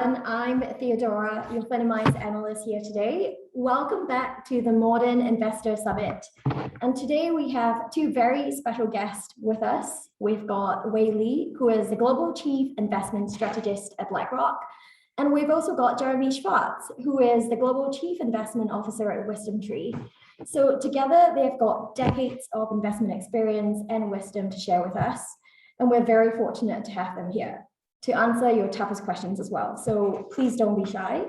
I'm Theodora, your Finimize analyst here today. Welcome back to the Modern Investor Summit. And today we have two very special guests with us. We've got Wei Li, who is the Global Chief Investment Strategist at BlackRock. And we've also got Jeremy Schwartz, who is the Global Chief Investment Officer at WisdomTree. So together, they've got decades of investment experience and wisdom to share with us. And we're very fortunate to have them here to answer your toughest questions as well. So please don't be shy.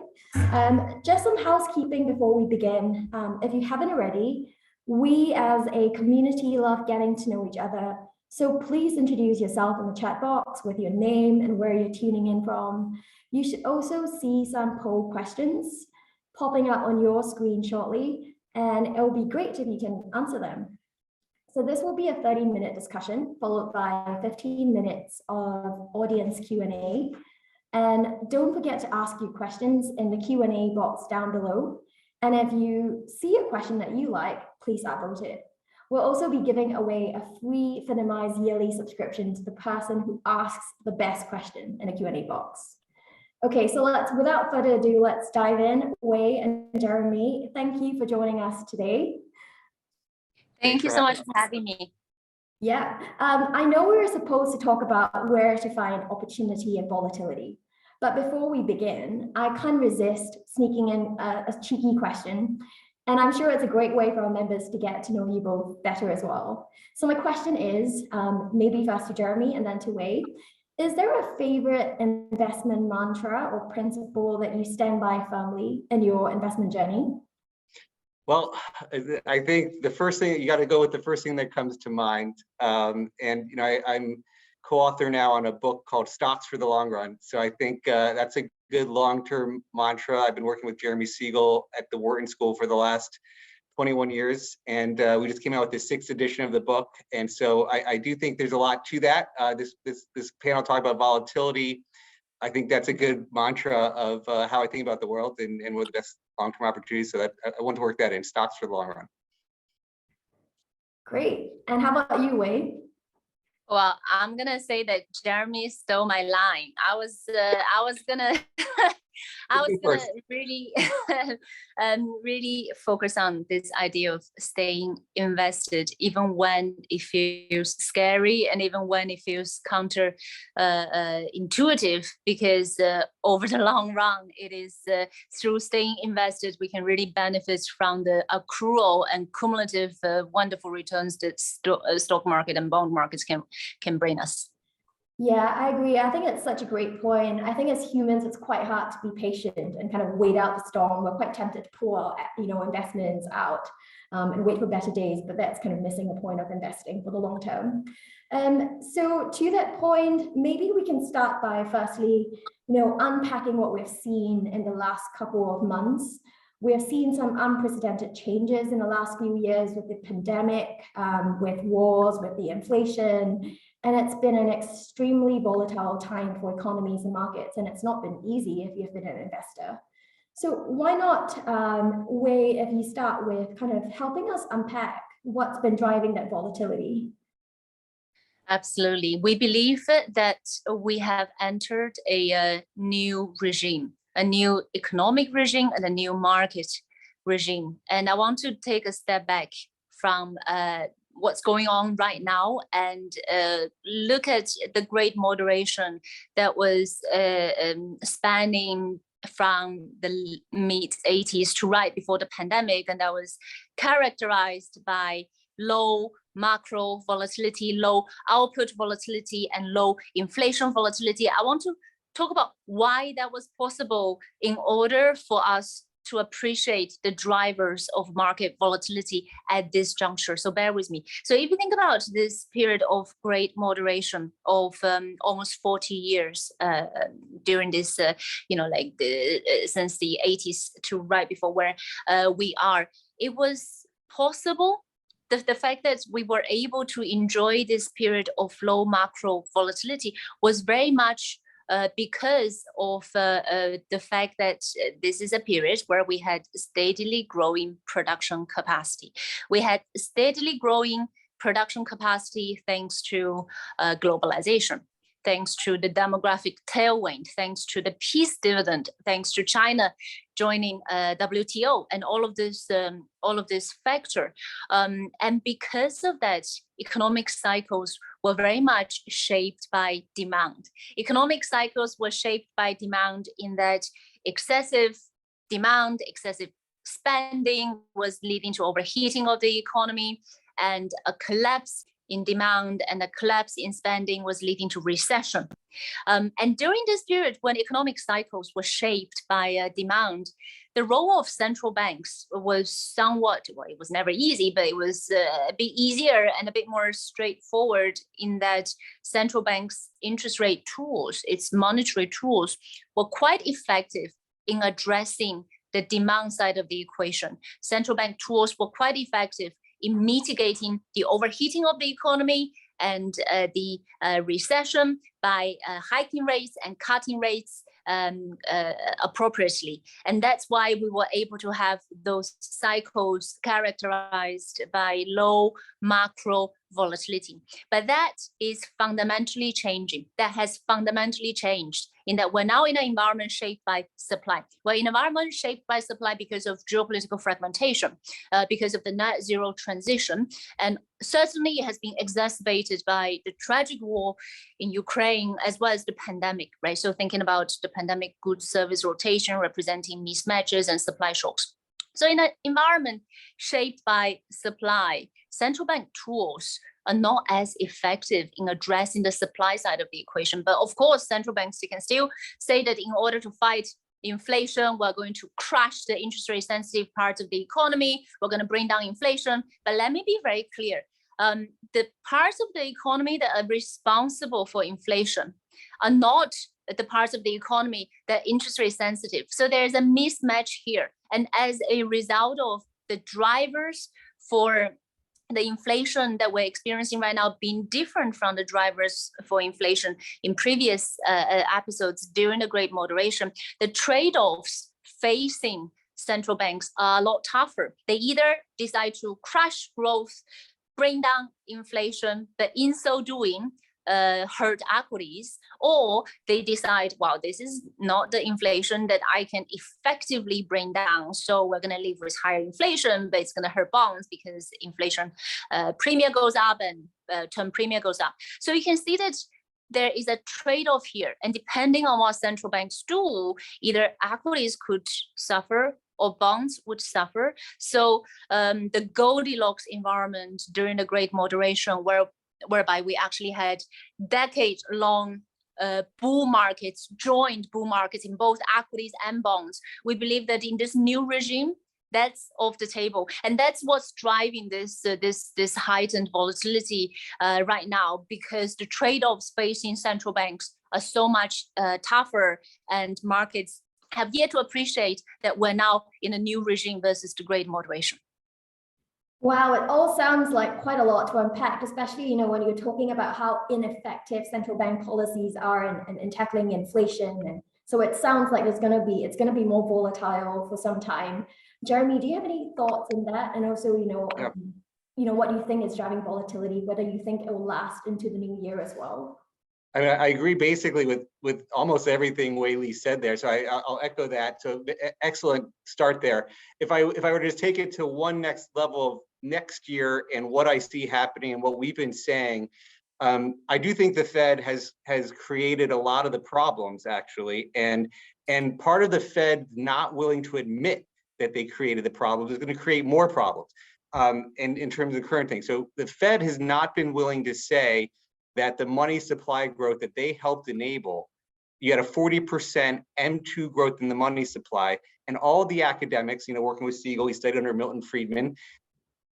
Just some housekeeping before we begin. If you haven't already, we as a community love getting to know each other. So please introduce yourself in the chat box with your name and where you're tuning in from. You should also see some poll questions popping up on your screen shortly, and it'll be great if you can answer them. So this will be a 30-minute discussion followed by 15 minutes of audience Q&A. And don't forget to ask your questions in the Q&A box down below. And if you see a question that you like, please upvote it. We'll also be giving away a free Finimize yearly subscription to the person who asks the best question in the Q&A box. Okay, so without further ado, let's dive in. Wei and Jeremy, thank you for joining us today. Thank you so much for having me. Yeah, I know we were supposed to talk about where to find opportunity and volatility. But before we begin, I can't resist sneaking in a cheeky question. And I'm sure it's a great way for our members to get to know you both better as well. So my question is, maybe first to Jeremy and then to Wei, is there a favorite investment mantra or principle that you stand by firmly in your investment journey? Well, I think the first thing, you got to go with the first thing that comes to mind. And I'm co-author now on a book called Stocks for the Long Run. So I think that's a good long-term mantra. I've been working with Jeremy Siegel at the Wharton School for the last 21 years. And we just came out with the 6th edition of the book. And so I do think there's a lot to that. This panel talked about volatility. I think that's a good mantra of how I think about the world and what the best long-term opportunities. So that I want to work that in, stocks for the long run. Great. And how about you, Wei? Well, I'm gonna say that Jeremy stole my line. I was gonna really really focus on this idea of staying invested, even when it feels scary and even when it feels counter intuitive, because over the long run, it is through staying invested, we can really benefit from the accrual and cumulative wonderful returns that stock market and bond markets can bring us. Yeah, I agree. I think it's such a great point. I think as humans, it's quite hard to be patient and kind of wait out the storm. We're quite tempted to pull our, investments out and wait for better days, but that's kind of missing the point of investing for the long term. So to that point, maybe we can start by firstly, unpacking what we've seen in the last couple of months. We have seen some unprecedented changes in the last few years with the pandemic, with wars, with the inflation. And it's been an extremely volatile time for economies and markets, and it's not been easy if you've been an investor. So why not, Wei, if you start with kind of helping us unpack what's been driving that volatility? Absolutely. We believe that we have entered a new regime, a new economic regime and a new market regime. And I want to take a step back from what's going on right now and look at the great moderation that was spanning from the mid-80s to right before the pandemic, and that was characterized by low macro volatility, low output volatility, and low inflation volatility. I want to talk about why that was possible in order for us to appreciate the drivers of market volatility at this juncture. So bear with me. So if you think about this period of great moderation of almost 40 years during this, since the 80s to right before where we are, it was possible. The fact that we were able to enjoy this period of low macro volatility was very much because of the fact that this is a period where we had steadily growing production capacity. We had steadily growing production capacity thanks to globalization. thanks to the demographic tailwind, thanks to the peace dividend, thanks to China joining WTO, and all of this factor. And because of that, economic cycles were very much shaped by demand. Economic cycles were shaped by demand in that excessive demand, excessive spending was leading to overheating of the economy, and a collapse in demand and a collapse in spending was leading to recession. And during this period, when economic cycles were shaped by demand, the role of central banks was somewhat, well, it was never easy, but it was a bit easier and a bit more straightforward in that central banks' interest rate tools, its monetary tools, were quite effective in addressing the demand side of the equation. Central bank tools were quite effective in mitigating the overheating of the economy and the recession by hiking rates and cutting rates appropriately. And that's why we were able to have those cycles characterized by low macro volatility. But that is fundamentally changing. That has fundamentally changed in that we're now in an environment shaped by supply. We're in an environment shaped by supply because of geopolitical fragmentation, because of the net zero transition. And certainly it has been exacerbated by the tragic war in Ukraine, as well as the pandemic, right? So thinking about the pandemic goods service rotation representing mismatches and supply shocks. So in an environment shaped by supply, central bank tools are not as effective in addressing the supply side of the equation. But of course, central banks, they can still say that in order to fight inflation, we're going to crush the interest rate sensitive parts of the economy, we're going to bring down inflation. But let me be very clear. The parts of the economy that are responsible for inflation are not the parts of the economy that are interest rate sensitive. So there's a mismatch here. And as a result of the drivers for the inflation that we're experiencing right now being different from the drivers for inflation in previous episodes during the Great Moderation, the trade-offs facing central banks are a lot tougher. They either decide to crush growth, bring down inflation, but in so doing, hurt equities, or they decide, wow, this is not the inflation that I can effectively bring down, so we're going to live with higher inflation, but it's going to hurt bonds because inflation premium goes up and term premium goes up. So you can see that there is a trade-off here, and depending on what central banks do, either equities could suffer or bonds would suffer. So the Goldilocks environment during the Great Moderation, whereby we actually had decade-long bull markets, joint bull markets in both equities and bonds. We believe that in this new regime, that's off the table, and that's what's driving this heightened volatility right now, because the trade-offs facing central banks are so much tougher, and markets have yet to appreciate that we're now in a new regime versus the Great Moderation. Wow, it all sounds like quite a lot to unpack, especially, when you're talking about how ineffective central bank policies are in tackling inflation. And so it sounds like it's going to be more volatile for some time. Jeremy, do you have any thoughts on that? And also, what do you think is driving volatility? Whether you think it will last into the new year as well? I mean, I agree basically with almost everything Wei Li said there. So I'll echo that. So excellent start there. If I were to just take it to one next level of next year and what I see happening and what we've been saying, I do think the Fed has created a lot of the problems actually, and part of the Fed not willing to admit that they created the problems is going to create more problems. And in terms of current things, so the Fed has not been willing to say that the money supply growth that they helped enable, you had a 40% M2 growth in the money supply, and all the academics, working with Siegel, he studied under Milton Friedman,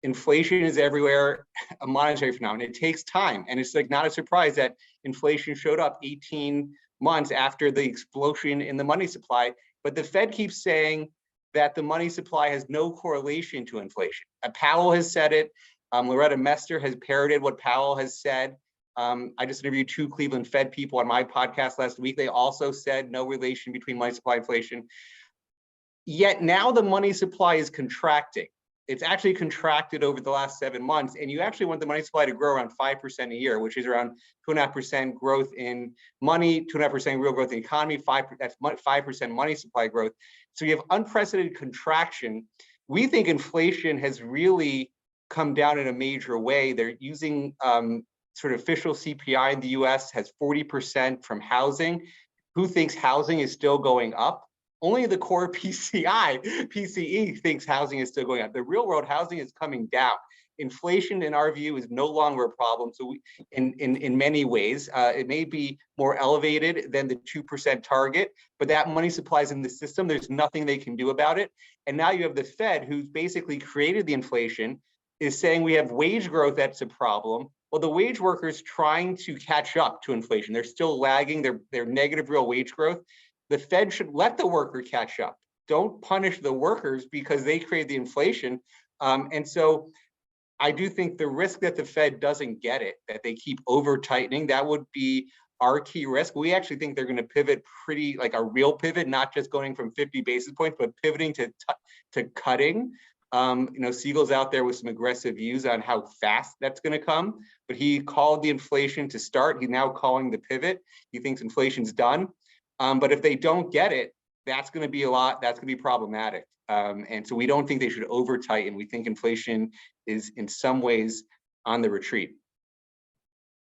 inflation is everywhere, a monetary phenomenon. It takes time, and it's like not a surprise that inflation showed up 18 months after the explosion in the money supply, but the Fed keeps saying that the money supply has no correlation to inflation. Powell has said it, Loretta Mester has parroted what Powell has said. I just interviewed 2 Cleveland Fed people on my podcast last week. They also said no relation between money supply and inflation. Yet now the money supply is contracting. it's actually contracted over the last 7 months, and you actually want the money supply to grow around 5% a year, which is around 2.5% growth in money, 2.5% real growth in the economy, 5% money supply growth. So you have unprecedented contraction. We think inflation has really come down in a major way. They're using sort of official CPI in the US has 40% from housing. Who thinks housing is still going up? Only the core PCE thinks housing is still going up. The real world housing is coming down. Inflation, in our view, is no longer a problem. So in many ways, it may be more elevated than the 2% target, but that money supply is in the system. There's nothing they can do about it. And now you have the Fed, who's basically created the inflation, is saying we have wage growth that's a problem. Well, the wage workers trying to catch up to inflation. They're still lagging. They're negative real wage growth. The Fed should let the worker catch up. Don't punish the workers because they create the inflation. And so I do think the risk that the Fed doesn't get it, that they keep over tightening, that would be our key risk. We actually think they're going to pivot pretty, like a real pivot, not just going from 50 basis points, but pivoting to cutting. Siegel's out there with some aggressive views on how fast that's going to come, but he called the inflation to start. He's now calling the pivot. He thinks inflation's done. But if they don't get it, that's going to be that's going to be problematic. And so we don't think they should over tighten. We think inflation is in some ways on the retreat.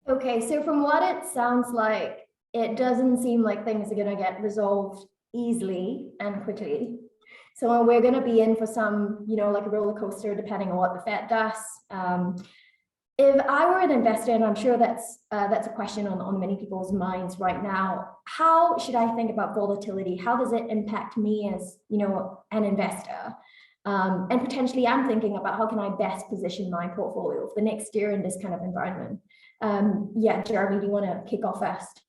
Okay, so from what it sounds like, it doesn't seem like things are going to get resolved easily and quickly. So we're going to be in for some, like a roller coaster, depending on what the Fed does. If I were an investor, and I'm sure that's a question on many people's minds right now, how should I think about volatility? How does it impact me as, an investor? And potentially I'm thinking about how can I best position my portfolio for the next year in this kind of environment? Jeremy, do you want to kick off first?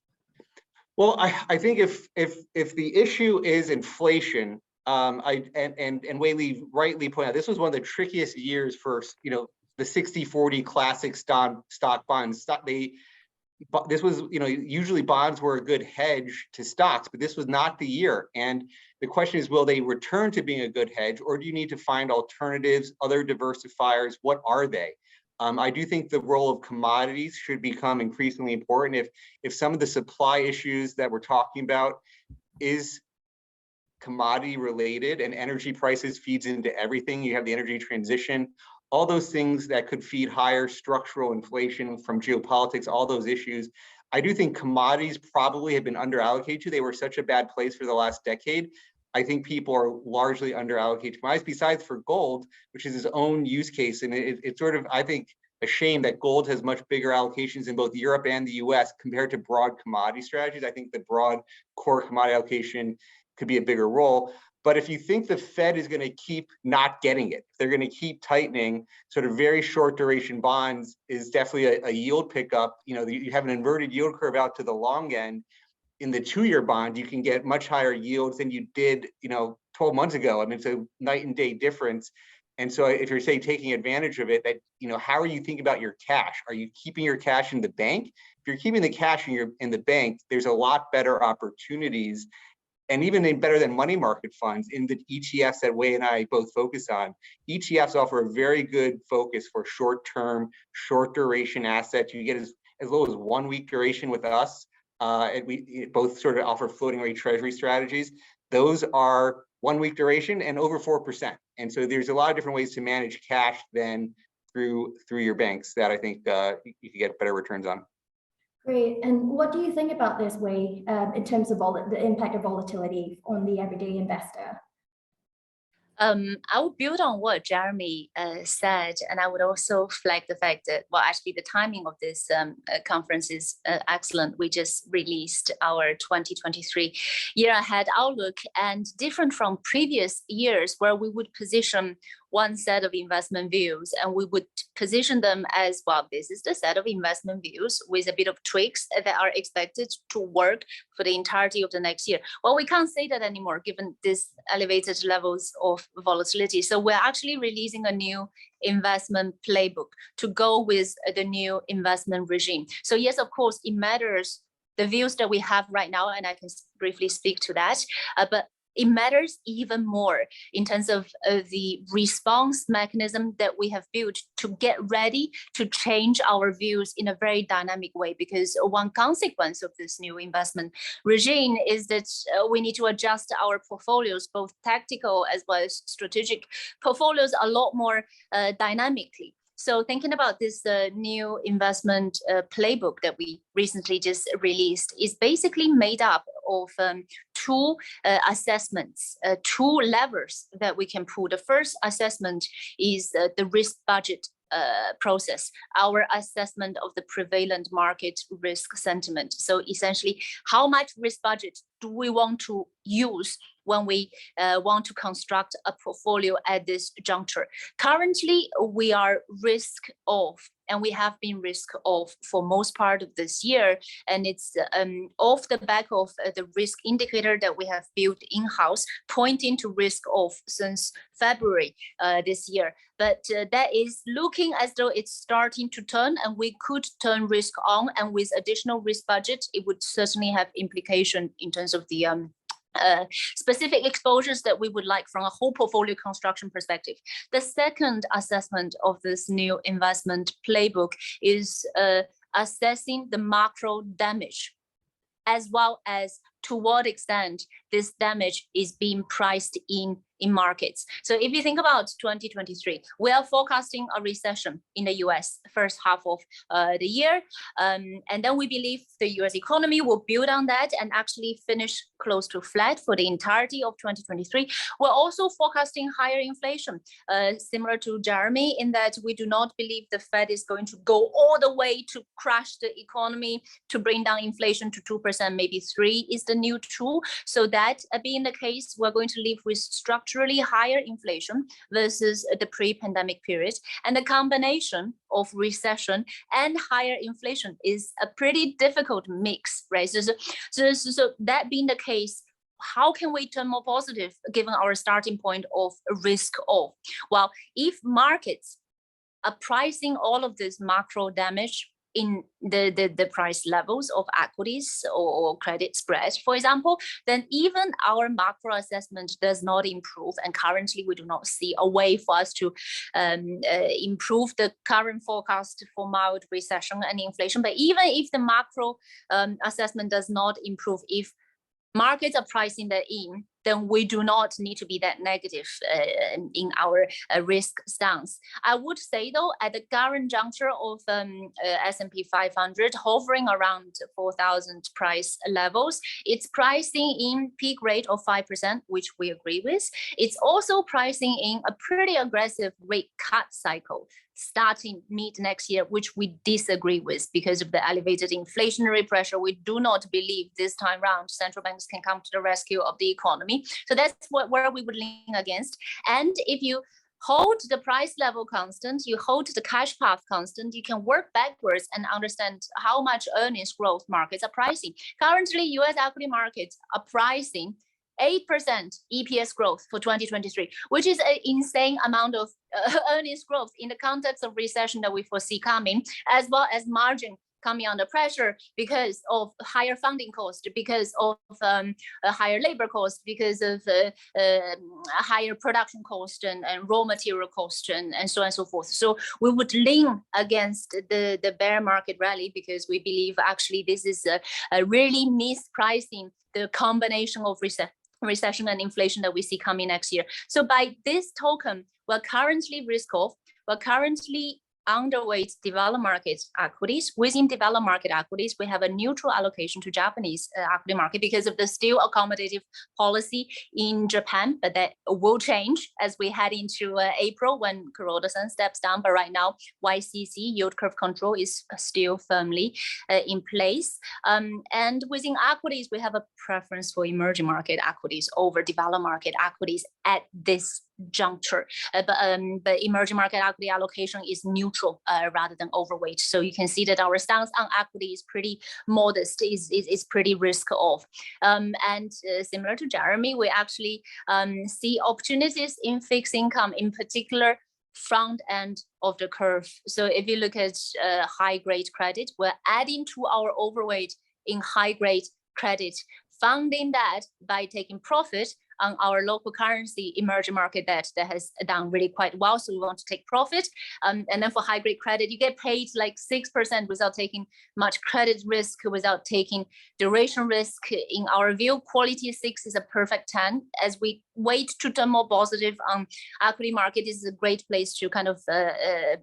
Well, I think if the issue is inflation, and Wei Li rightly pointed out, this was one of the trickiest years for, the 60-40 classic stock bonds. This was, usually bonds were a good hedge to stocks, but this was not the year. And the question is, will they return to being a good hedge, or do you need to find alternatives, other diversifiers? What are they? I do think the role of commodities should become increasingly important. If some of the supply issues that we're talking about is commodity related and energy prices feeds into everything, you have the energy transition, all those things that could feed higher structural inflation from geopolitics, all those issues. I do think commodities probably have been underallocated to. They were such a bad place for the last decade. I think people are largely underallocated to commodities, besides for gold, which is its own use case. And it's sort of, I think, a shame that gold has much bigger allocations in both Europe and the US compared to broad commodity strategies. I think the broad core commodity allocation could be a bigger role. But if you think the Fed is going to keep not getting it, they're going to keep tightening, sort of very short duration bonds is definitely a yield pickup. You have an inverted yield curve out to the long end. In the 2-year bond, you can get much higher yields than you did, 12 months ago. I mean, it's a night and day difference. And so if you're, say, taking advantage of it, that, how are you thinking about your cash? Are you keeping your cash in the bank? If you're keeping the cash in the bank, there's a lot better opportunities, and even better than money market funds in the ETFs that Wei and I both focus on. ETFs offer a very good focus for short-term, short duration assets. You get as low as 1 week duration with us. And we both sort of offer floating rate treasury strategies. Those are 1 week duration and over 4%. And so there's a lot of different ways to manage cash than through your banks that I think you can get better returns on. Great. And what do you think about this, Wei, in terms of the impact of volatility on the everyday investor? I would build on what Jeremy said, and I would also flag the fact that, well, actually the timing of this conference is excellent. We just released our 2023 year ahead outlook, and different from previous years where we would position one set of investment views and we would position them as, well, this is the set of investment views with a bit of tweaks that are expected to work for the entirety of the next year. Well, we can't say that anymore given these elevated levels of volatility. So we're actually releasing a new investment playbook to go with the new investment regime. So yes, of course, it matters the views that we have right now, and I can briefly speak to that. But it matters even more in terms of the response mechanism that we have built to get ready to change our views in a very dynamic way. Because one consequence of this new investment regime is that we need to adjust our portfolios, both tactical as well as strategic portfolios, a lot more dynamically. So thinking about this new investment playbook that we recently just released is basically made up of two assessments, two levers that we can pull. The first assessment is the risk budget process, our assessment of the prevalent market risk sentiment. So essentially, how much risk budget do we want to use when we want to construct a portfolio at this juncture? Currently, we are risk off, and we have been risk off for most part of this year. And it's off the back of the risk indicator that we have built in-house, pointing to risk off since February this year. But that is looking as though it's starting to turn, and we could turn risk on. And with additional risk budget, it would certainly have implication in terms of the specific exposures that we would like from a whole portfolio construction perspective. The second assessment of this new investment playbook is assessing the macro damage, as well as to what extent this damage is being priced in markets. So if you think about 2023, we are forecasting a recession in the US first half of the year. And then we believe the US economy will build on that and actually finish close to flat for the entirety of 2023. We're also forecasting higher inflation, similar to Jeremy, in that we do not believe the Fed is going to go all the way to crash the economy to bring down inflation to 2%, maybe 3% is the new 2%. So that being the case, we're going to live with structurally higher inflation versus the pre-pandemic period. And the combination of recession and higher inflation is a pretty difficult mix, right? So that being the case, how can we turn more positive given our starting point of risk off? Well, if markets are pricing all of this macro damage in the price levels of equities or credit spreads, for example, then even our macro assessment does not improve. And currently, we do not see a way for us to improve the current forecast for mild recession and inflation. But even if the macro assessment does not improve, if markets are pricing that in, then we do not need to be that negative in our risk stance. I would say, though, at the current juncture of S&P 500 hovering around 4,000 price levels, it's pricing in peak rate of 5%, which we agree with. It's also pricing in a pretty aggressive rate cut cycle starting mid next year, which we disagree with because of the elevated inflationary pressure. We do not believe this time round central banks can come to the rescue of the economy. So that's where we would lean against. And if you hold the price level constant, you hold the cash path constant, you can work backwards and understand how much earnings growth markets are pricing. Currently, US equity markets are pricing 8% EPS growth for 2023, which is an insane amount of earnings growth in the context of recession that we foresee coming, as well as margin coming under pressure because of higher funding cost, because of a higher labor cost, because of higher production cost and raw material cost and so on and so forth. So we would lean against the bear market rally because we believe actually this is a really mispricing the combination of recession and inflation that we see coming next year. So by this token, we're currently risk off, we're currently underweight developed market equities. Within developed market equities, we have a neutral allocation to Japanese equity market because of the still accommodative policy in Japan, but that will change as we head into April when Kuroda-san steps down. But right now, YCC, yield curve control, is still firmly in place. And within equities, we have a preference for emerging market equities over developed market equities at this juncture, but emerging market equity allocation is neutral rather than overweight. So you can see that our stance on equity is pretty modest, is pretty risk off. And similar to Jeremy, we actually see opportunities in fixed income, in particular front end of the curve. So if you look at high grade credit, we're adding to our overweight in high grade credit, funding that by taking profit on our local currency emerging market debt that has done really quite well. So we want to take profit. And then for high grade credit, you get paid like 6% without taking much credit risk, without taking duration risk. In our view, quality 6 is a perfect 10. As we wait to turn more positive on equity market, is a great place to kind of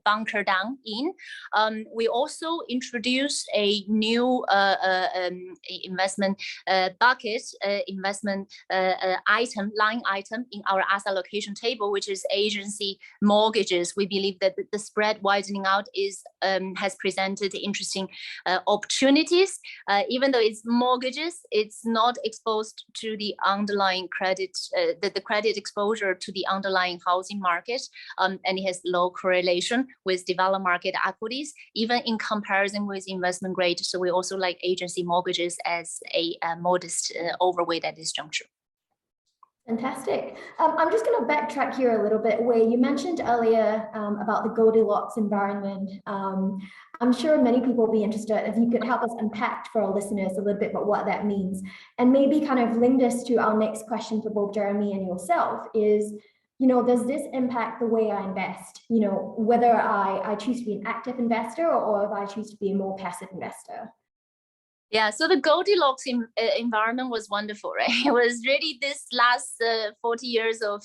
bunker down in. We also introduced a new investment bucket, investment line item in our asset allocation table, which is agency mortgages. We believe that the spread widening out is has presented interesting opportunities. Even though it's mortgages, it's not exposed to the underlying credit, the credit exposure to the underlying housing market, and it has low correlation with developed market equities, even in comparison with investment grade. So we also like agency mortgages as a modest overweight at this juncture. Fantastic. I'm just going to backtrack here a little bit, where you mentioned earlier about the Goldilocks environment. I'm sure many people will be interested if you could help us unpack for our listeners a little bit about what that means, and maybe kind of link this to our next question for both Jeremy and yourself is, you know, does this impact the way I invest? You know, whether I choose to be an active investor or if I choose to be a more passive investor? Yeah, so the Goldilocks environment was wonderful, right? It was really this last 40 years of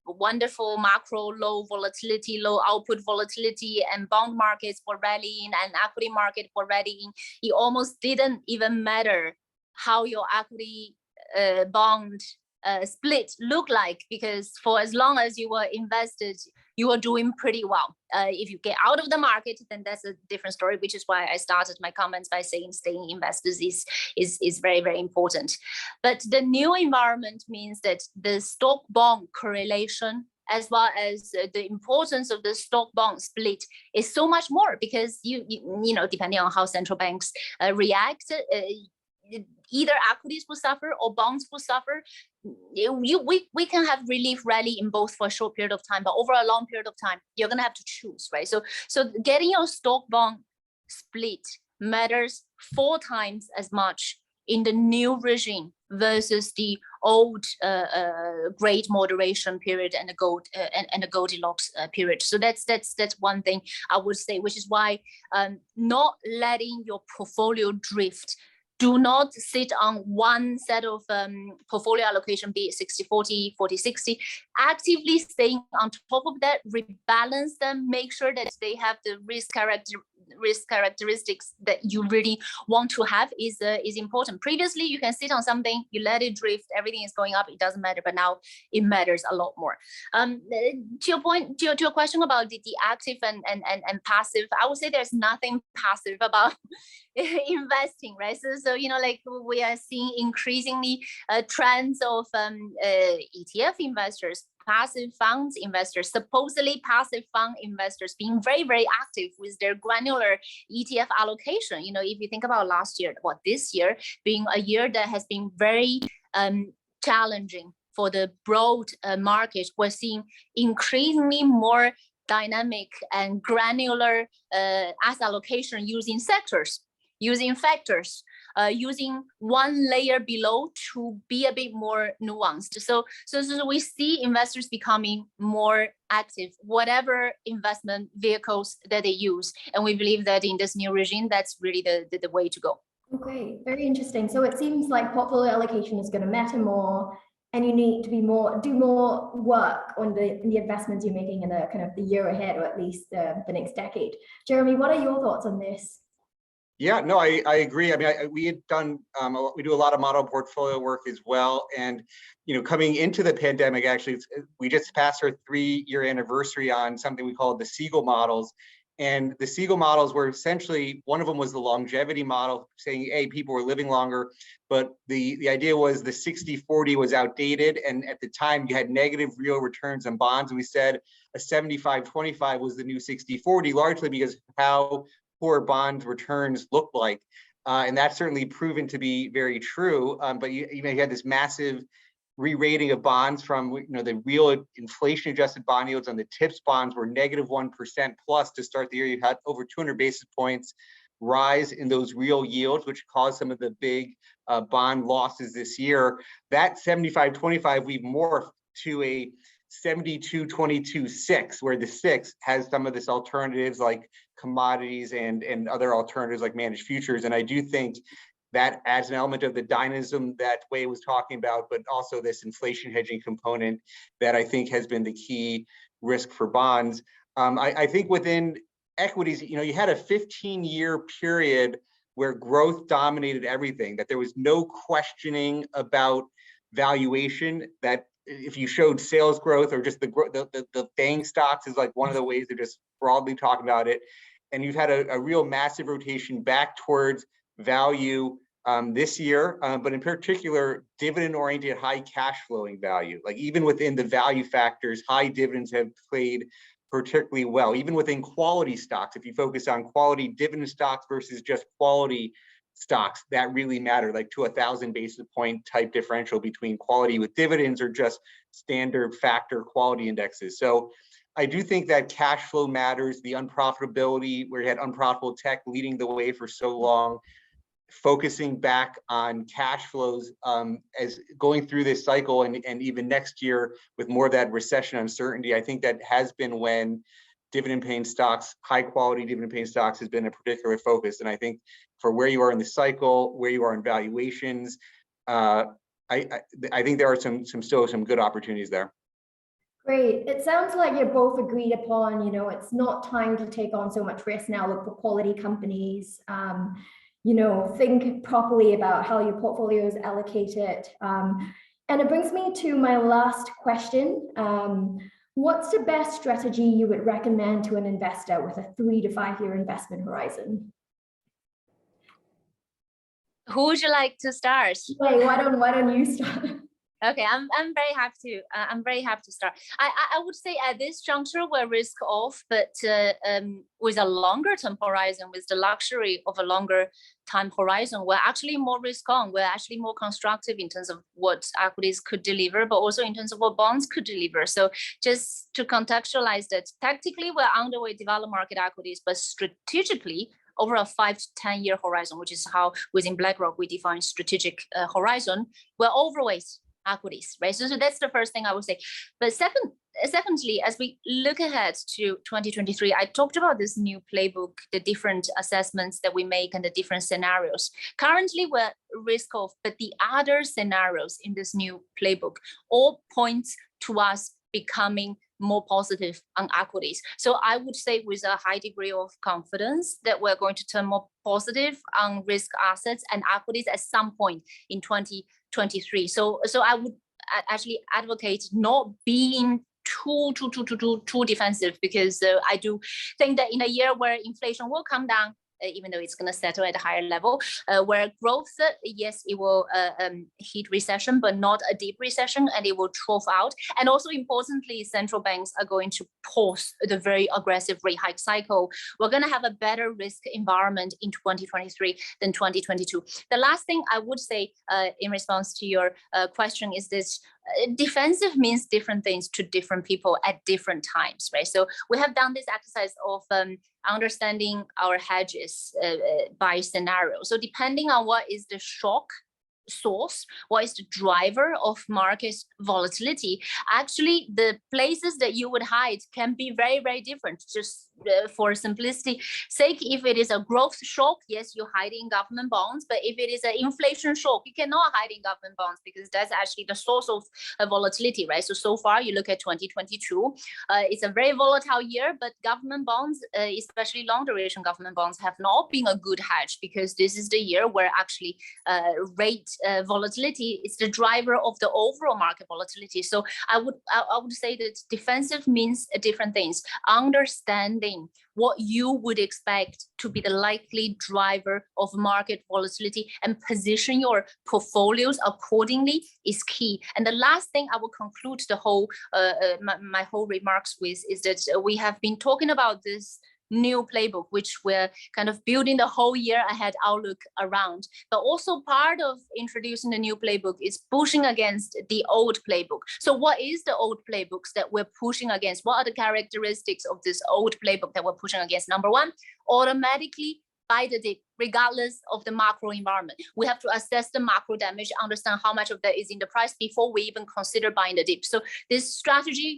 wonderful macro, low volatility, low output volatility, and bond markets were rallying and equity market were rallying. It almost didn't even matter how your equity bond split looked like, because for as long as you were invested, you are doing pretty well. If you get out of the market, then that's a different story, which is why I started my comments by saying staying investors is very, very important. But the new environment means that the stock bond correlation, as well as the importance of the stock bond split, is so much more, because you know, depending on how central banks react, either equities will suffer or bonds will suffer. We can have relief rally in both for a short period of time, but over a long period of time, you're gonna have to choose, right? So getting your stock bond split matters 4 times as much in the new regime versus the old great moderation period and the Goldilocks period. So that's one thing I would say, which is why not letting your portfolio drift. Do not sit on one set of portfolio allocation, be it 60-40, 40-60. Actively staying on top of that, rebalance them, make sure that they have the risk characteristics that you really want to have is important. Previously, you can sit on something, you let it drift, everything is going up, it doesn't matter, but now it matters a lot more. To your point, to your question about the active and passive, I would say there's nothing passive about investing, right? So you know, like we are seeing increasingly trends of ETF investors, passive funds investors, supposedly passive fund investors being very, very active with their granular ETF allocation. You know, if you think about last year, this year being a year that has been very challenging for the broad market, we're seeing increasingly more dynamic and granular asset allocation using sectors, using factors, using one layer below to be a bit more nuanced. So we see investors becoming more active, whatever investment vehicles that they use. And we believe that in this new regime, that's really the way to go. Okay, very interesting. So it seems like portfolio allocation is going to matter more, and you need to be do more work on the investments you're making in the kind of the year ahead, or at least the next decade. Jeremy, what are your thoughts on this? Yeah, no, I agree. I mean, we had done, we do a lot of model portfolio work as well. And, you know, coming into the pandemic, actually, we just passed our 3-year anniversary on something we call the Siegel models. And the Siegel models were essentially, one of them was the longevity model, saying, hey, people were living longer. But the idea was the 60-40 was outdated. And at the time, you had negative real returns on bonds. And we said a 75-25 was the new 60-40, largely because how poor bond returns look like, and that's certainly proven to be very true. But you had this massive re-rating of bonds from, you know, the real inflation-adjusted bond yields on the TIPS bonds were -1% plus to start the year. You had over 200 basis points rise in those real yields, which caused some of the big bond losses this year. That 75-25, we've morphed to a 72-22-6, where the 6 has some of this alternatives like commodities and other alternatives like managed futures. And I do think that adds an element of the dynamism that Wei was talking about, but also this inflation hedging component that I think has been the key risk for bonds. I think within equities, you had a 15-year period where growth dominated everything, that there was no questioning about valuation, that if you showed sales growth or just the FANG stocks is like one of the ways to just broadly talk about it. And you've had a real massive rotation back towards value this year, but in particular, dividend-oriented, high cash flowing value. Like even within the value factors, high dividends have played particularly well. Even within quality stocks, if you focus on quality dividend stocks versus just quality stocks, that really matter, like to 1,000 basis point type differential between quality with dividends or just standard factor quality indexes. So I do think that cash flow matters, the unprofitability, where you had unprofitable tech leading the way for so long, focusing back on cash flows as going through this cycle and even next year with more of that recession uncertainty. I think that has been when dividend paying stocks, high quality dividend paying stocks has been a particular focus. And I think for where you are in the cycle, where you are in valuations, I think there are still some good opportunities there. Great. It sounds like you're both agreed upon, it's not time to take on so much risk now. Look for quality companies. Think properly about how your portfolio is allocated. And it brings me to my last question. What's the best strategy you would recommend to an investor with a 3 to 5 year investment horizon? Who would you like to start? Wait, why don't you start? Okay, I'm very happy to. I'm very happy to start. I would say at this juncture we're risk off, but with a longer term horizon, with the luxury of a longer time horizon, we're actually more risk on. We're actually more constructive in terms of what equities could deliver, but also in terms of what bonds could deliver. So just to contextualize that, tactically we're underweight developed market equities, but strategically over a 5 to 10 year horizon, which is how within BlackRock we define strategic horizon, we're overweight equities, right? So that's the first thing I would say. But secondly, as we look ahead to 2023, I talked about this new playbook, the different assessments that we make and the different scenarios. Currently, we're risk off, but the other scenarios in this new playbook all point to us becoming more positive on equities. So I would say with a high degree of confidence that we're going to turn more positive on risk assets and equities at some point in 2023. So I would actually advocate not being too defensive, because I do think that in a year where inflation will come down, even though it's going to settle at a higher level, where growth, yes, it will hit recession, but not a deep recession, and it will trough out. And also importantly, central banks are going to pause the very aggressive rate hike cycle. We're going to have a better risk environment in 2023 than 2022. The last thing I would say in response to your question is this: defensive means different things to different people at different times, right? So we have done this exercise of understanding our hedges by scenario. So depending on what is the shock source, what is the driver of market volatility, actually the places that you would hide can be very, very different. Just for simplicity sake, if it is a growth shock, yes, you hide in government bonds. But if it is an inflation shock, you cannot hide in government bonds, because that's actually the source of volatility, right? So far, you look at 2022, it's a very volatile year, but government bonds, especially long duration government bonds, have not been a good hedge, because this is the year where actually rate volatility is the driver of the overall market volatility. So I would say that defensive means different things. Understanding what you would expect to be the likely driver of market volatility and position your portfolios accordingly is key. And the last thing I will conclude the whole my whole remarks with is that we have been talking about this new playbook, which we're kind of building the whole year ahead outlook around. But also part of introducing the new playbook is pushing against the old playbook. So what is the old playbooks that we're pushing against? What are the characteristics of this old playbook that we're pushing against? Number one, automatically buy the dip, regardless of the macro environment. We have to assess the macro damage, understand how much of that is in the price before we even consider buying the dip. So this strategy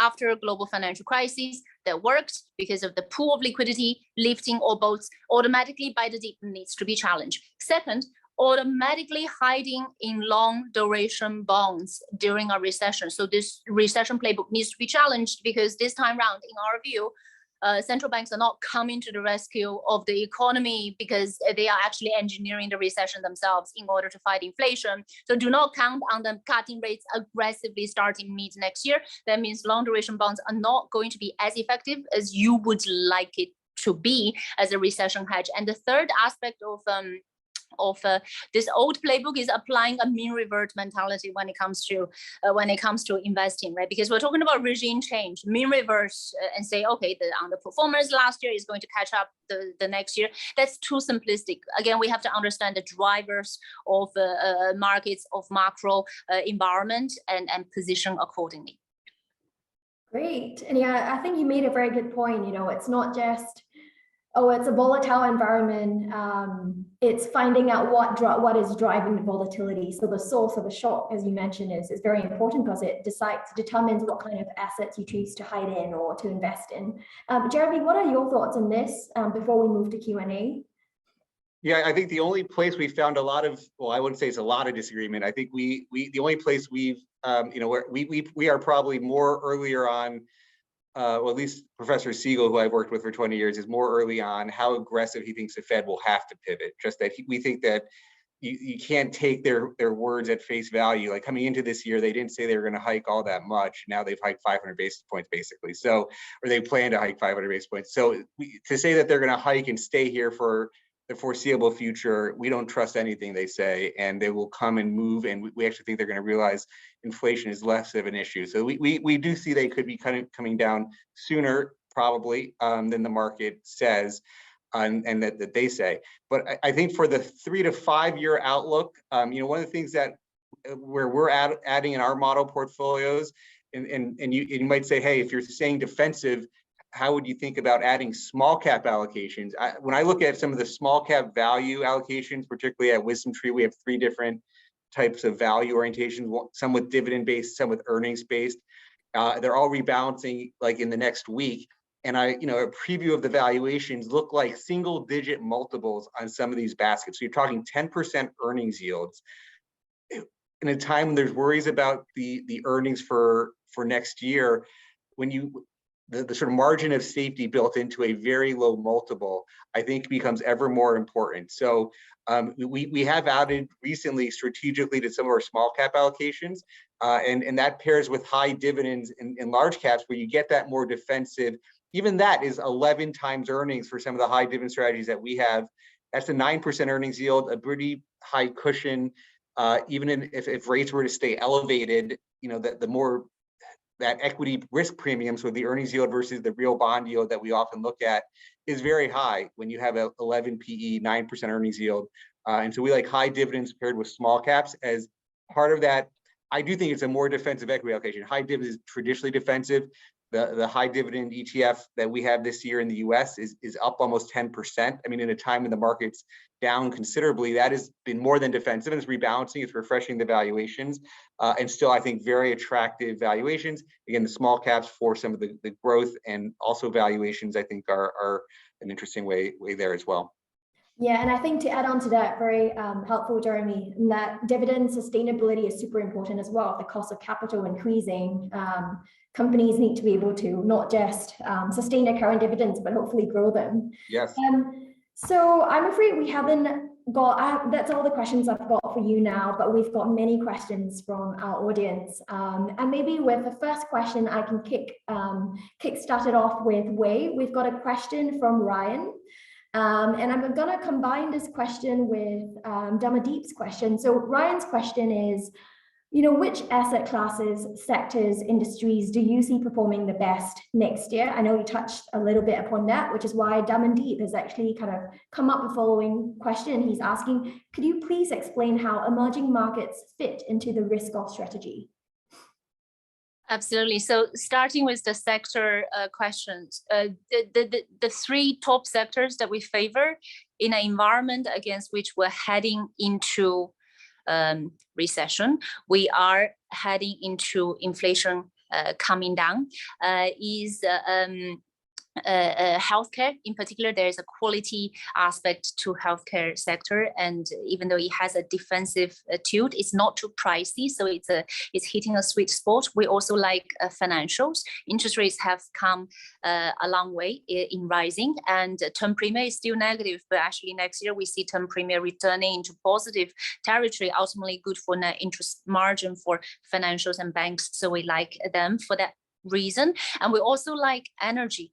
after a global financial crisis that worked because of the pool of liquidity, lifting all boats, automatically buy the dip needs to be challenged. Second, automatically hiding in long duration bonds during a recession. So this recession playbook needs to be challenged because this time around, in our view, central banks are not coming to the rescue of the economy because they are actually engineering the recession themselves in order to fight inflation. So do not count on them cutting rates aggressively starting mid next year. That means long duration bonds are not going to be as effective as you would like it to be as a recession hedge. And the third aspect of this old playbook is applying a mean revert mentality when it comes to investing, right? Because we're talking about regime change, mean reverse, and say, okay, the underperformers last year is going to catch up the next year. That's too simplistic. Again, we have to understand the drivers of markets, of macro environment, and position accordingly. Great. And yeah, I think you made a very good point. You know, it's not just, oh, it's a volatile environment. It's finding out what is driving the volatility. So the source of the shock, as you mentioned, is very important because it determines what kind of assets you choose to hide in or to invest in. Jeremy, what are your thoughts on this before we move to Q&A? Yeah, I think the only place we found a lot of, well, I wouldn't say it's a lot of disagreement. I think the only place we've, where we are probably more earlier on, well, at least Professor Siegel, who I've worked with for 20 years, is more early on how aggressive he thinks the Fed will have to pivot. Just that we think that you can't take their words at face value. Like coming into this year, they didn't say they were going to hike all that much. Now they've hiked 500 basis points basically. So, or they plan to hike 500 basis points. So to say that they're going to hike and stay here for the foreseeable future, we don't trust anything they say, and they will come and move. And we actually think they're going to realize inflation is less of an issue. So we do see they could be kind of coming down sooner, probably, than the market says, and that they say. But I think for the 3 to 5 year outlook, one of the things that where we're adding in our model portfolios, and you might say, hey, if you're saying defensive, how would you think about adding small cap allocations? When I look at some of the small cap value allocations, particularly at Wisdom Tree, we have 3 different types of value orientations, some with dividend based, some with earnings based. They're all rebalancing like in the next week. And a preview of the valuations look like single digit multiples on some of these baskets. So you're talking 10% earnings yields. In a time when there's worries about the earnings for next year, when the sort of margin of safety built into a very low multiple, I think becomes ever more important. So we have added recently strategically to some of our small cap allocations, and that pairs with high dividends in large caps where you get that more defensive. Even that is 11 times earnings for some of the high dividend strategies that we have. That's a 9% earnings yield, a pretty high cushion. Even if rates were to stay elevated, the more that equity risk premium, so the earnings yield versus the real bond yield that we often look at, is very high when you have a 11 PE, 9% earnings yield. And so we like high dividends paired with small caps as part of that. I do think it's a more defensive equity allocation. High dividends is traditionally defensive. The high dividend ETF that we have this year in the US is up almost 10%. I mean, in a time when the market's down considerably, that has been more than defensive, and it's rebalancing, it's refreshing the valuations, and still, I think, very attractive valuations. Again, the small caps for some of the growth and also valuations, I think, are an interesting way there as well. Yeah, and I think to add on to that, very helpful, Jeremy, that dividend sustainability is super important as well. The cost of capital increasing, companies need to be able to not just sustain their current dividends, but hopefully grow them. Yes. So I'm afraid we haven't got, that's all the questions I've got for you now, but we've got many questions from our audience. And maybe with the first question, I can kick start it off with Wei. We've got a question from Ryan. And I'm going to combine this question with Damadeep's question. So Ryan's question is, which asset classes, sectors, industries do you see performing the best next year? I know you touched a little bit upon that, which is why Damadeep has actually kind of come up with the following question. He's asking, could you please explain how emerging markets fit into the risk-off strategy? Absolutely. So starting with the sector questions, the 3 top sectors that we favor in an environment against which we're heading into recession, we are heading into inflation coming down, is healthcare in particular. There is a quality aspect to healthcare sector, and even though it has a defensive tilt, it's not too pricey, so it's hitting a sweet spot. We also like financials. Interest rates have come a long way in rising, and term premium is still negative, but actually next year we see term premium returning into positive territory, ultimately good for net interest margin for financials and banks, so we like them for that reason. And we also like energy.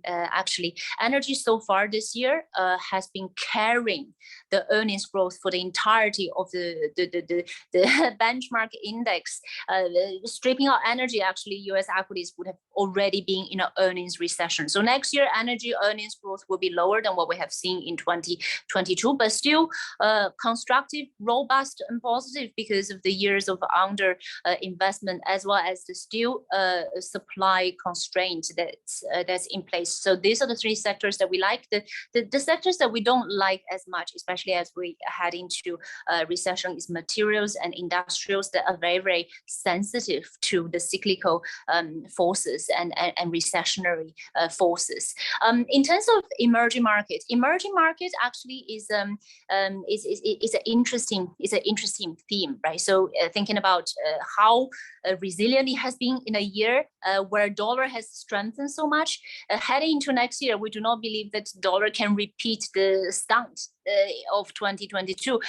Actually, energy so far this year has been carrying the earnings growth for the entirety of the benchmark index. Stripping out energy, actually, US equities would have already been in an earnings recession. So next year, energy earnings growth will be lower than what we have seen in 2022, but still constructive, robust, and positive because of the years of under investment, as well as the still supply constraint that's in place. So these are the three sectors that we like. The sectors that we don't like as much, especially as we head into recession, is materials and industrials that are very, very sensitive to the cyclical forces and recessionary forces. In terms of emerging markets actually is an interesting theme, right? So thinking about how resilient it has been in a year where dollar has strengthened so much. Heading into next year, we do not believe that dollar can repeat the stunt of 2022.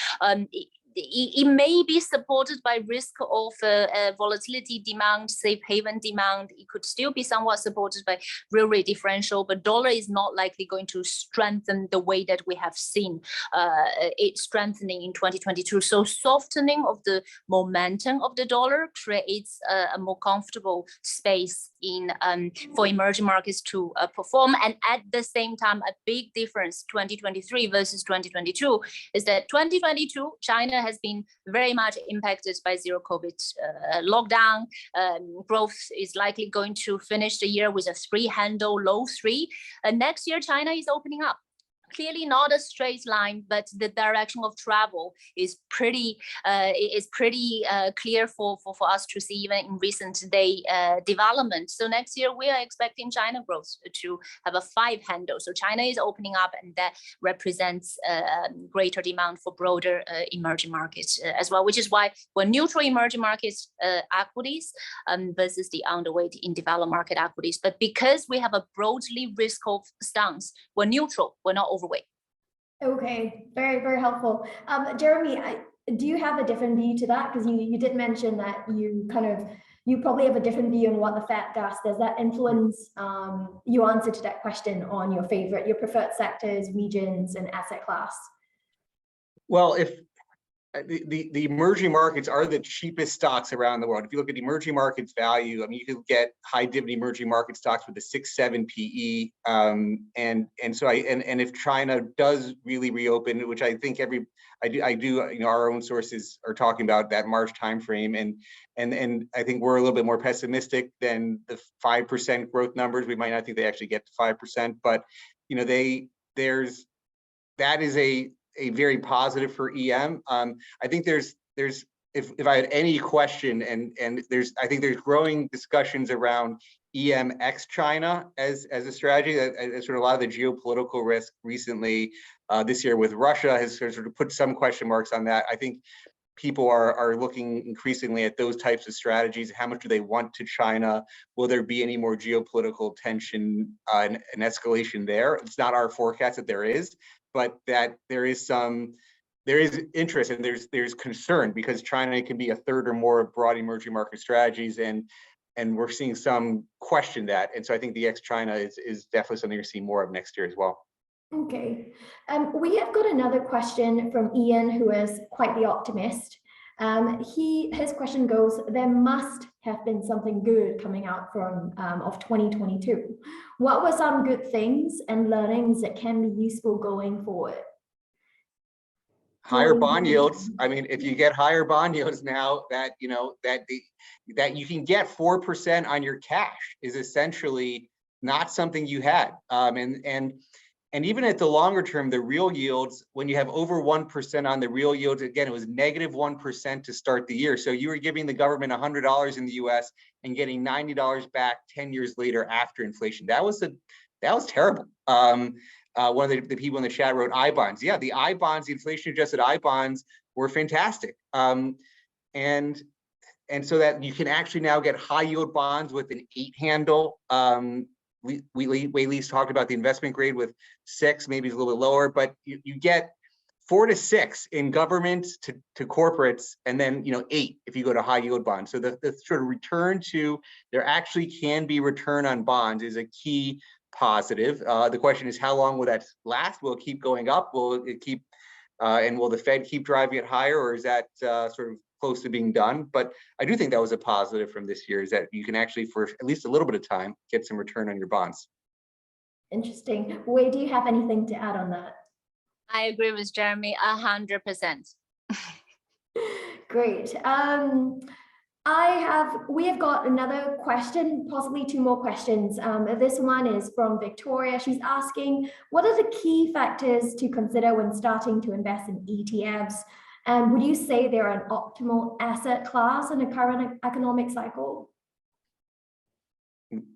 It may be supported by risk of volatility demand, safe haven demand. It could still be somewhat supported by real rate differential, but dollar is not likely going to strengthen the way that we have seen it strengthening in 2022. So softening of the momentum of the dollar creates a more comfortable space in for emerging markets to perform. And at the same time, a big difference 2023 versus 2022 is that 2022 China has been very much impacted by zero COVID lockdown. Growth is likely going to finish the year with a 3 handle, low 3. Next year China is opening up. Clearly not a straight line, but the direction of travel is pretty clear for us to see even in recent day development. So next year we are expecting China growth to have a 5 handle. So China is opening up, and that represents greater demand for broader emerging markets as well, which is why we're neutral emerging markets equities versus the underweight in developed market equities. But because we have a broadly risk-off stance, we're neutral, we're not overweight. Okay, very, very helpful. Jeremy, do you have a different view to that? Because you did mention that you probably have a different view on what the Fed does. Does that influence your answer to that question on your preferred sectors, regions, and asset class? Well, if the emerging markets are the cheapest stocks around the world. If you look at emerging markets value, I mean, you can get high dividend emerging market stocks with a 6-7 PE. And if China does really reopen, which I think I do, you know, our own sources are talking about that March timeframe, and I think we're a little bit more pessimistic than the 5% growth numbers. We might not think they actually get to 5%, but you know, that is a very positive for EM. I think there's if I had any question, and I think there's growing discussions around EM ex China as a strategy. As sort of a lot of the geopolitical risk recently this year with Russia has sort of put some question marks on that. I think people are looking increasingly at those types of strategies. How much do they want to China? Will there be any more geopolitical tension and escalation there? It's not our forecast that there is, but that there is interest, and there's concern because China can be a third or more of broad emerging market strategies, and we're seeing some question that. And so I think the ex-China is definitely something you're seeing more of next year as well. Okay, we have got another question from Ian, who is quite the optimist. His question goes, there must have been something good coming out from of 2022. What were some good things and learnings that can be useful going forward? Higher bond yields. I mean, if you get higher bond yields now, that you know that you can get 4% on your cash is essentially not something you had. And And even at the longer term, the real yields, when you have over 1% on the real yields, again, it was negative 1% to start the year. So you were giving the government $100 in the US and getting $90 back 10 years later after inflation. That was terrible. One of the people in the chat wrote I bonds. Yeah, the I bonds, the inflation adjusted I bonds were fantastic. And so that you can actually now get high yield bonds with an 8 handle. Wei Li's talked about the investment grade with 6, maybe it's a little bit lower, but you get 4 to 6 in government to corporates, and then 8 if you go to high yield bonds. So the sort of return to there actually can be return on bonds is a key positive. The question is, how long will that last? Will it keep going up? Will it keep and will the Fed keep driving it higher, or is that sort of close to being done? But I do think that was a positive from this year, is that you can actually, for at least a little bit of time, get some return on your bonds. Interesting. Wei, do you have anything to add on that? I agree with Jeremy 100%. Great. We have got another question, possibly 2 more questions. This one is from Victoria. She's asking, what are the key factors to consider when starting to invest in ETFs? And would you say they're an optimal asset class in a current economic cycle?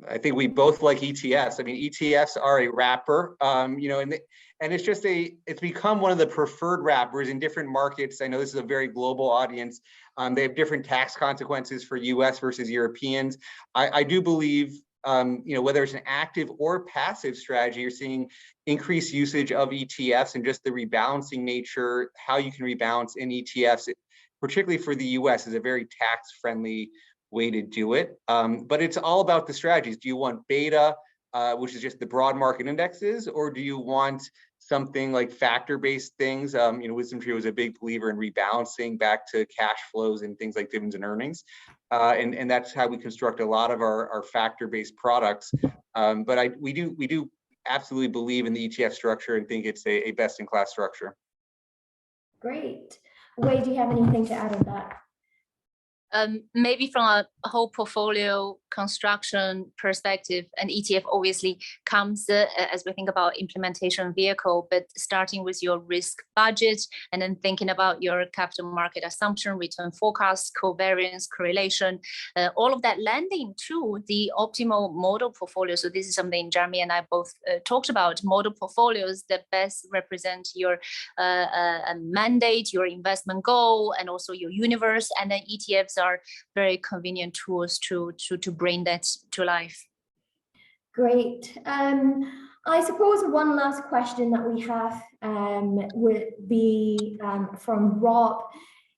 I think we both like ETFs. I mean, ETFs are a wrapper, and it's just it's become one of the preferred wrappers in different markets. I know this is a very global audience. They have different tax consequences for US versus Europeans. I do believe, whether it's an active or passive strategy, you're seeing increased usage of ETFs and just the rebalancing nature, how you can rebalance in ETFs, particularly for the US, is a very tax-friendly way to do it. But it's all about the strategies. Do you want beta, which is just the broad market indexes, or do you want something like factor-based things? WisdomTree was a big believer in rebalancing back to cash flows and things like dividends and earnings. And that's how we construct a lot of our factor-based products. But we do absolutely believe in the ETF structure and think it's a best-in-class structure. Great. Wei, do you have anything to add on that? Maybe from a whole portfolio construction perspective, an ETF obviously comes as we think about implementation vehicle, but starting with your risk budget and then thinking about your capital market assumption, return forecast, covariance, correlation, all of that landing to the optimal model portfolio. So this is something Jeremy and I both talked about, model portfolios that best represent your mandate, your investment goal, and also your universe. And then ETFs are very convenient tools to bring that to life. Great. I suppose one last question that we have would be from Rob.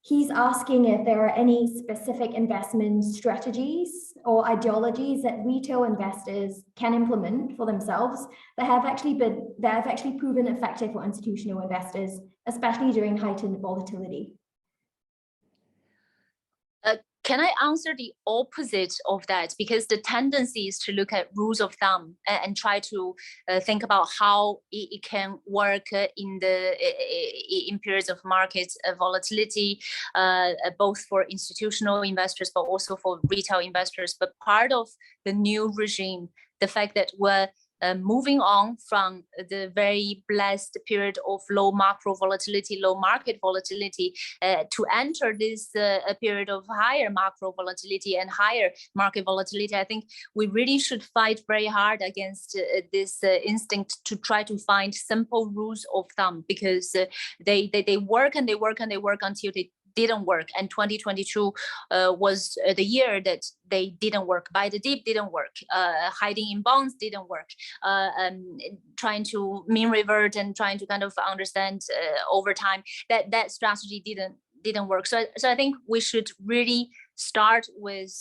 He's asking if there are any specific investment strategies or ideologies that retail investors can implement for themselves that have actually proven effective for institutional investors, especially during heightened volatility. Can I answer the opposite of that? Because the tendency is to look at rules of thumb and try to think about how it can work in periods of market volatility, both for institutional investors, but also for retail investors. But part of the new regime, the fact that we're moving on from the very blessed period of low macro volatility, low market volatility, to enter this period of higher macro volatility and higher market volatility. I think we really should fight very hard against this instinct to try to find simple rules of thumb, because they work and they work and they work until they didn't work. And 2022 was the year that they didn't work. Buy the dip didn't work. Hiding in bonds didn't work. Trying to mean revert and trying to kind of understand over time that strategy didn't work. So I think we should really start with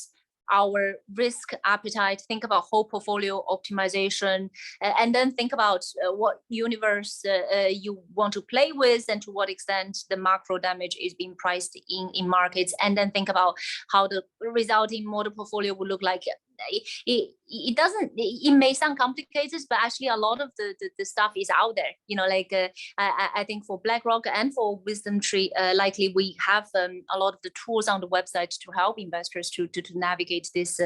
our risk appetite, think about whole portfolio optimization, and then think about what universe you want to play with and to what extent the macro damage is being priced in markets, and then think about how the resulting model portfolio will look like. It may sound complicated, but actually a lot of the stuff is out there. I think for BlackRock and for WisdomTree, likely we have a lot of the tools on the website to help investors to navigate this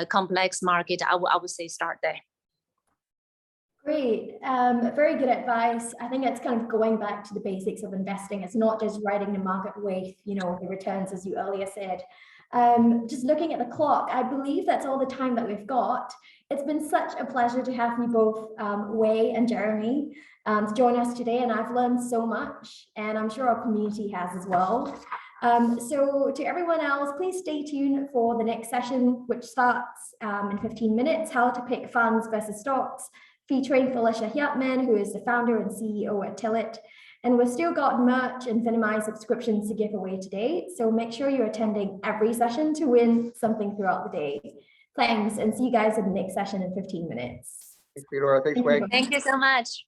complex market. I would say start there. Great. Very good advice. I think it's kind of going back to the basics of investing. It's not just riding the market wave, the returns, as you earlier said. Just looking at the clock, I believe that's all the time that we've got. It's been such a pleasure to have you both, Wei and Jeremy, to join us today, and I've learned so much, and I'm sure our community has as well. So to everyone else, please stay tuned for the next session, which starts in 15 minutes, how to pick funds versus stocks, featuring Felicia Hyatman, who is the founder and CEO at Tillit. And we've still got merch and Finimize subscriptions to give away today. So make sure you're attending every session to win something throughout the day. Thanks, and see you guys in the next session in 15 minutes. Thanks, Theodora. Thanks, Wei. Thank you so much.